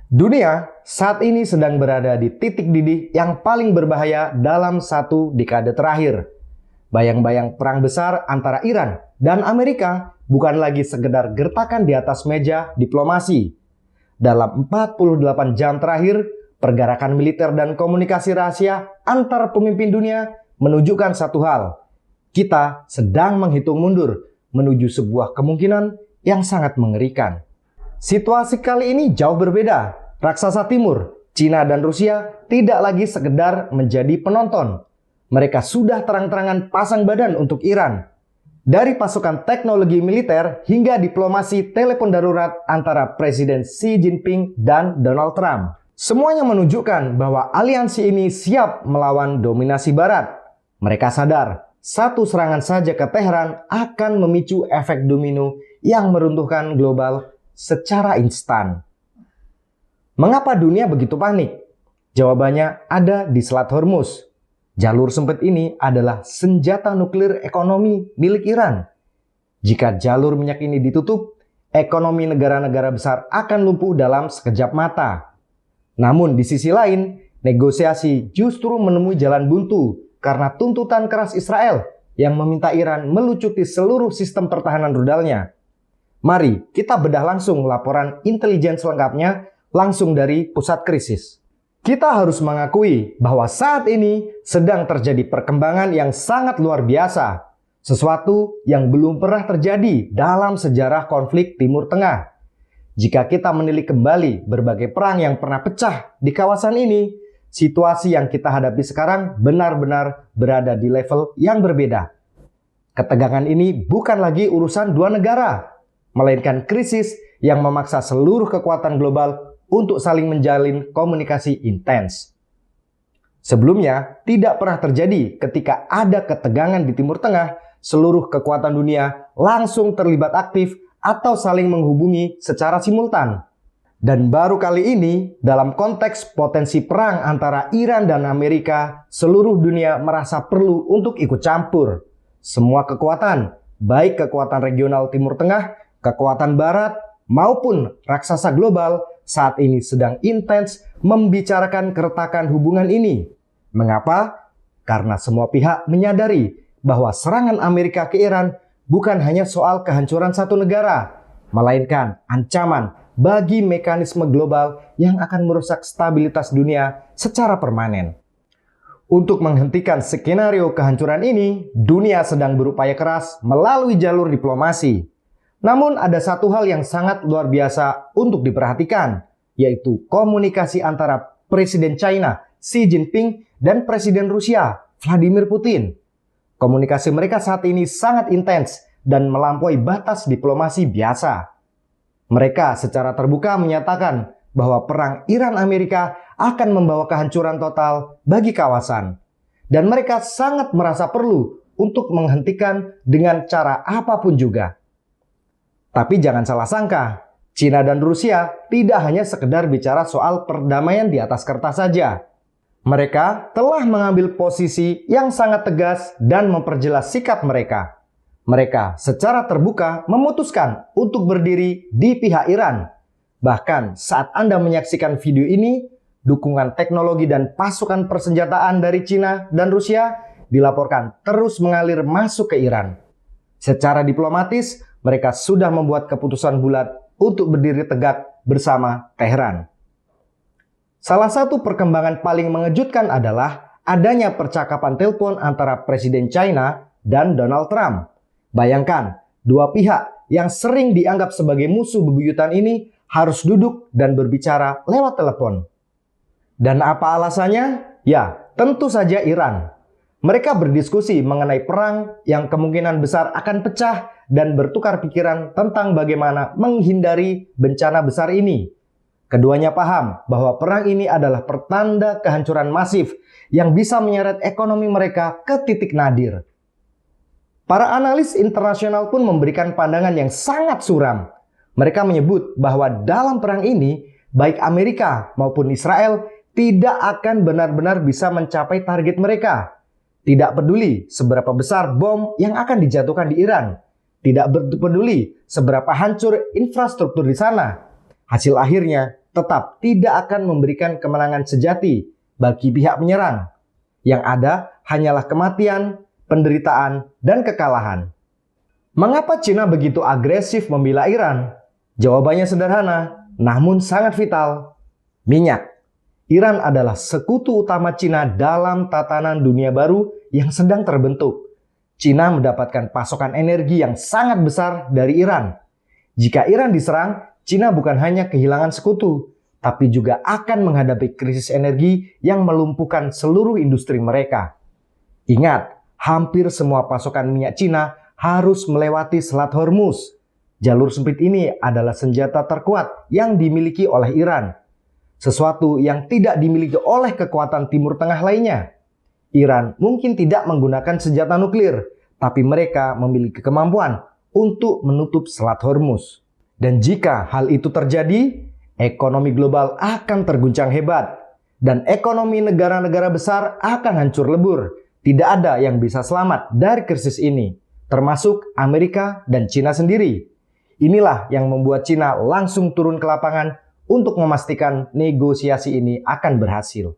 Dunia saat ini sedang berada di titik didih yang paling berbahaya dalam satu dekade terakhir. Bayang-bayang perang besar antara Iran dan Amerika bukan lagi sekedar gertakan di atas meja diplomasi. Dalam 48 jam terakhir, pergerakan militer dan komunikasi rahasia antar pemimpin dunia menunjukkan satu hal. Kita sedang menghitung mundur menuju sebuah kemungkinan yang sangat mengerikan. Situasi kali ini jauh berbeda. Raksasa Timur, Cina dan Rusia tidak lagi sekedar menjadi penonton. Mereka sudah terang-terangan pasang badan untuk Iran. Dari pasukan teknologi militer hingga diplomasi telepon darurat antara Presiden Xi Jinping dan Donald Trump. Semuanya menunjukkan bahwa aliansi ini siap melawan dominasi Barat. Mereka sadar, satu serangan saja ke Teheran akan memicu efek domino yang meruntuhkan global secara instan. Mengapa dunia begitu panik? Jawabannya ada di Selat Hormuz. Jalur sempit ini adalah senjata nuklir ekonomi milik Iran. Jika jalur minyak ini ditutup, ekonomi negara-negara besar akan lumpuh dalam sekejap mata. Namun di sisi lain, negosiasi justru menemui jalan buntu karena tuntutan keras Israel yang meminta Iran melucuti seluruh sistem pertahanan rudalnya. Mari kita bedah langsung laporan intelijen selengkapnya langsung dari pusat krisis. Kita harus mengakui bahwa saat ini sedang terjadi perkembangan yang sangat luar biasa. Sesuatu yang belum pernah terjadi dalam sejarah konflik Timur Tengah. Jika kita menilik kembali berbagai perang yang pernah pecah di kawasan ini, situasi yang kita hadapi sekarang benar-benar berada di level yang berbeda. Ketegangan ini bukan lagi urusan dua negara, melainkan krisis yang memaksa seluruh kekuatan global untuk saling menjalin komunikasi intens. Sebelumnya, tidak pernah terjadi ketika ada ketegangan di Timur Tengah, seluruh kekuatan dunia langsung terlibat aktif atau saling menghubungi secara simultan. Dan baru kali ini, dalam konteks potensi perang antara Iran dan Amerika, seluruh dunia merasa perlu untuk ikut campur. Semua kekuatan, baik kekuatan regional Timur Tengah, kekuatan Barat, maupun raksasa global, saat ini sedang intens membicarakan keretakan hubungan ini. Mengapa? Karena semua pihak menyadari bahwa serangan Amerika ke Iran bukan hanya soal kehancuran satu negara, melainkan ancaman bagi mekanisme global yang akan merusak stabilitas dunia secara permanen. Untuk menghentikan skenario kehancuran ini, dunia sedang berupaya keras melalui jalur diplomasi. Namun ada satu hal yang sangat luar biasa untuk diperhatikan, yaitu komunikasi antara Presiden China Xi Jinping dan Presiden Rusia Vladimir Putin. Komunikasi mereka saat ini sangat intens dan melampaui batas diplomasi biasa. Mereka secara terbuka menyatakan bahwa perang Iran-Amerika akan membawa kehancuran total bagi kawasan. Dan mereka sangat merasa perlu untuk menghentikan dengan cara apapun juga. Tapi jangan salah sangka, Cina dan Rusia tidak hanya sekedar bicara soal perdamaian di atas kertas saja. Mereka telah mengambil posisi yang sangat tegas dan memperjelas sikap mereka. Mereka secara terbuka memutuskan untuk berdiri di pihak Iran. Bahkan saat Anda menyaksikan video ini, dukungan teknologi dan pasukan persenjataan dari Cina dan Rusia dilaporkan terus mengalir masuk ke Iran. Secara diplomatis, mereka sudah membuat keputusan bulat untuk berdiri tegak bersama Teheran. Salah satu perkembangan paling mengejutkan adalah adanya percakapan telepon antara Presiden China dan Donald Trump. Bayangkan, dua pihak yang sering dianggap sebagai musuh bebuyutan ini harus duduk dan berbicara lewat telepon. Dan apa alasannya? Ya, tentu saja Iran. Mereka berdiskusi mengenai perang yang kemungkinan besar akan pecah dan bertukar pikiran tentang bagaimana menghindari bencana besar ini. Keduanya paham bahwa perang ini adalah pertanda kehancuran masif yang bisa menyeret ekonomi mereka ke titik nadir. Para analis internasional pun memberikan pandangan yang sangat suram. Mereka menyebut bahwa dalam perang ini, baik Amerika maupun Israel tidak akan benar-benar bisa mencapai target mereka. Tidak peduli seberapa besar bom yang akan dijatuhkan di Iran. Tidak peduli seberapa hancur infrastruktur di sana. Hasil akhirnya tetap tidak akan memberikan kemenangan sejati bagi pihak menyerang. Yang ada hanyalah kematian, penderitaan, dan kekalahan. Mengapa Cina begitu agresif membela Iran? Jawabannya sederhana, namun sangat vital. Minyak. Iran adalah sekutu utama Cina dalam tatanan dunia baru yang sedang terbentuk. Cina mendapatkan pasokan energi yang sangat besar dari Iran. Jika Iran diserang, Cina bukan hanya kehilangan sekutu, tapi juga akan menghadapi krisis energi yang melumpuhkan seluruh industri mereka. Ingat, hampir semua pasokan minyak Cina harus melewati Selat Hormuz. Jalur sempit ini adalah senjata terkuat yang dimiliki oleh Iran. Sesuatu yang tidak dimiliki oleh kekuatan Timur Tengah lainnya. Iran mungkin tidak menggunakan senjata nuklir, tapi mereka memiliki kemampuan untuk menutup Selat Hormuz. Dan jika hal itu terjadi, ekonomi global akan terguncang hebat. Dan ekonomi negara-negara besar akan hancur lebur. Tidak ada yang bisa selamat dari krisis ini, termasuk Amerika dan Cina sendiri. Inilah yang membuat Cina langsung turun ke lapangan untuk memastikan negosiasi ini akan berhasil.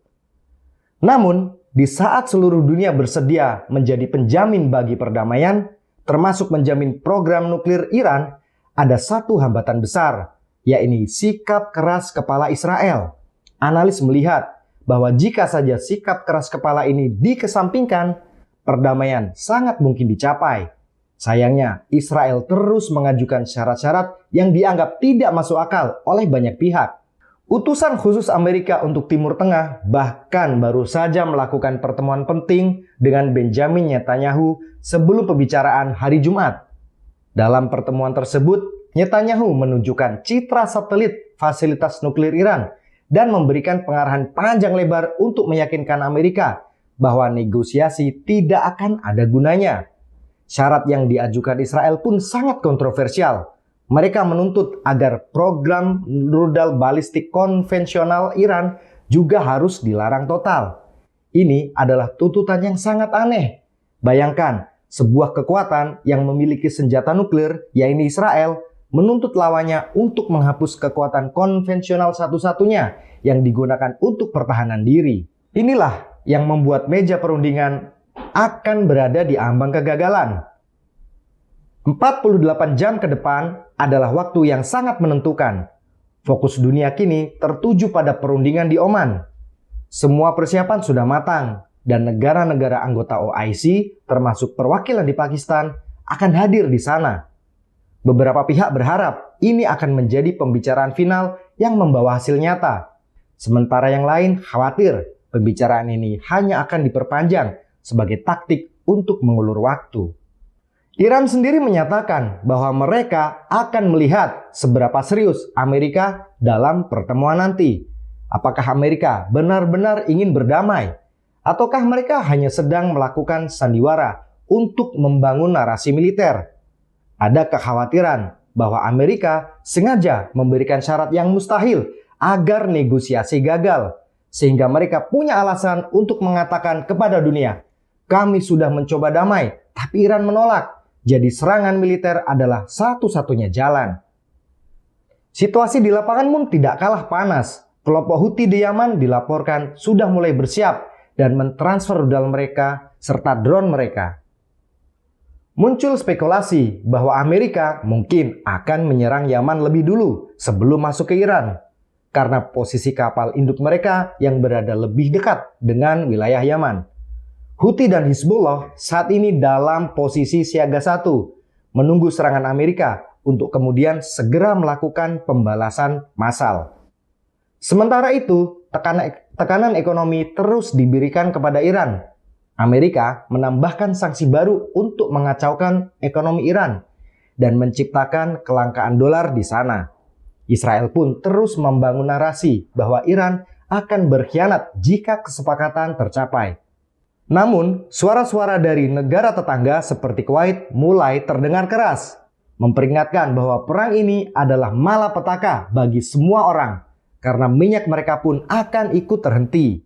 Namun, di saat seluruh dunia bersedia menjadi penjamin bagi perdamaian, termasuk menjamin program nuklir Iran, ada satu hambatan besar, yaitu sikap keras kepala Israel. Analis melihat bahwa jika saja sikap keras kepala ini dikesampingkan, perdamaian sangat mungkin dicapai. Sayangnya, Israel terus mengajukan syarat-syarat yang dianggap tidak masuk akal oleh banyak pihak. Utusan khusus Amerika untuk Timur Tengah bahkan baru saja melakukan pertemuan penting dengan Benjamin Netanyahu sebelum pembicaraan hari Jumat. Dalam pertemuan tersebut, Netanyahu menunjukkan citra satelit fasilitas nuklir Iran dan memberikan pengarahan panjang lebar untuk meyakinkan Amerika bahwa negosiasi tidak akan ada gunanya. Syarat yang diajukan Israel pun sangat kontroversial. Mereka menuntut agar program rudal balistik konvensional Iran juga harus dilarang total. Ini adalah tuntutan yang sangat aneh. Bayangkan, sebuah kekuatan yang memiliki senjata nuklir, yaitu Israel, menuntut lawannya untuk menghapus kekuatan konvensional satu-satunya yang digunakan untuk pertahanan diri. Inilah yang membuat meja perundingan akan berada di ambang kegagalan. 48 jam ke depan adalah waktu yang sangat menentukan. Fokus dunia kini tertuju pada perundingan di Oman. Semua persiapan sudah matang dan negara-negara anggota OIC termasuk perwakilan di Pakistan akan hadir di sana. Beberapa pihak berharap ini akan menjadi pembicaraan final yang membawa hasil nyata. Sementara yang lain khawatir pembicaraan ini hanya akan diperpanjang sebagai taktik untuk mengulur waktu. Iran sendiri menyatakan bahwa mereka akan melihat seberapa serius Amerika dalam pertemuan nanti. Apakah Amerika benar-benar ingin berdamai? Ataukah mereka hanya sedang melakukan sandiwara untuk membangun narasi militer? Ada kekhawatiran bahwa Amerika sengaja memberikan syarat yang mustahil agar negosiasi gagal. Sehingga mereka punya alasan untuk mengatakan kepada dunia, kami sudah mencoba damai, tapi Iran menolak. Jadi serangan militer adalah satu-satunya jalan. Situasi di lapangan pun tidak kalah panas. Kelompok Houthi di Yaman dilaporkan sudah mulai bersiap dan mentransfer rudal mereka serta drone mereka. Muncul spekulasi bahwa Amerika mungkin akan menyerang Yaman lebih dulu sebelum masuk ke Iran. Karena posisi kapal induk mereka yang berada lebih dekat dengan wilayah Yaman. Houthi dan Hizbullah saat ini dalam posisi siaga 1, menunggu serangan Amerika untuk kemudian segera melakukan pembalasan massal. Sementara itu, tekanan ekonomi terus diberikan kepada Iran. Amerika menambahkan sanksi baru untuk mengacaukan ekonomi Iran dan menciptakan kelangkaan dolar di sana. Israel pun terus membangun narasi bahwa Iran akan berkhianat jika kesepakatan tercapai. Namun, suara-suara dari negara tetangga seperti Kuwait mulai terdengar keras, memperingatkan bahwa perang ini adalah malapetaka bagi semua orang, karena minyak mereka pun akan ikut terhenti.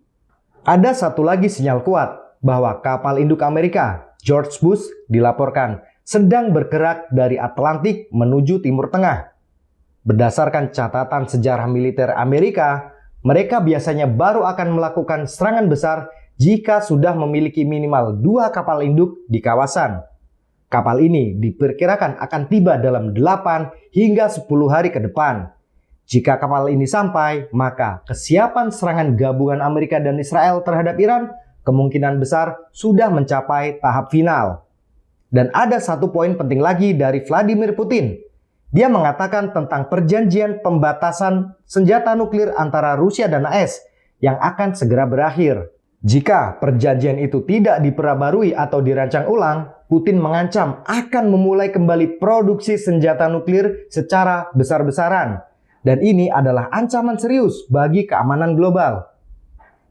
Ada satu lagi sinyal kuat bahwa kapal induk Amerika, George Bush, dilaporkan sedang bergerak dari Atlantik menuju Timur Tengah. Berdasarkan catatan sejarah militer Amerika, mereka biasanya baru akan melakukan serangan besar jika sudah memiliki minimal 2 kapal induk di kawasan. Kapal ini diperkirakan akan tiba dalam 8 hingga 10 hari ke depan. Jika kapal ini sampai, maka kesiapan serangan gabungan Amerika dan Israel terhadap Iran kemungkinan besar sudah mencapai tahap final. Dan ada satu poin penting lagi dari Vladimir Putin. Dia mengatakan tentang perjanjian pembatasan senjata nuklir antara Rusia dan AS yang akan segera berakhir. Jika perjanjian itu tidak diperbarui atau dirancang ulang, Putin mengancam akan memulai kembali produksi senjata nuklir secara besar-besaran. Dan ini adalah ancaman serius bagi keamanan global.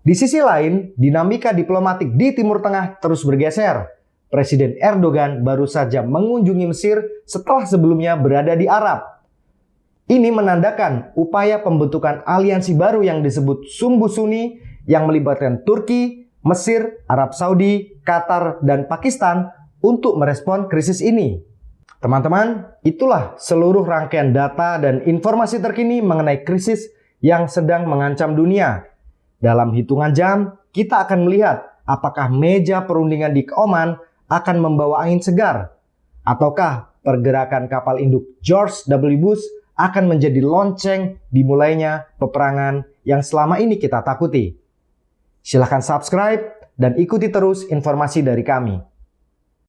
Di sisi lain, dinamika diplomatik di Timur Tengah terus bergeser. Presiden Erdogan baru saja mengunjungi Mesir setelah sebelumnya berada di Arab. Ini menandakan upaya pembentukan aliansi baru yang disebut Sumbu Sunni yang melibatkan Turki, Mesir, Arab Saudi, Qatar, dan Pakistan untuk merespon krisis ini. Teman-teman, itulah seluruh rangkaian data dan informasi terkini mengenai krisis yang sedang mengancam dunia. Dalam hitungan jam, kita akan melihat apakah meja perundingan di Oman akan membawa angin segar, ataukah pergerakan kapal induk George W. Bush akan menjadi lonceng dimulainya peperangan yang selama ini kita takuti. Silahkan subscribe dan ikuti terus informasi dari kami.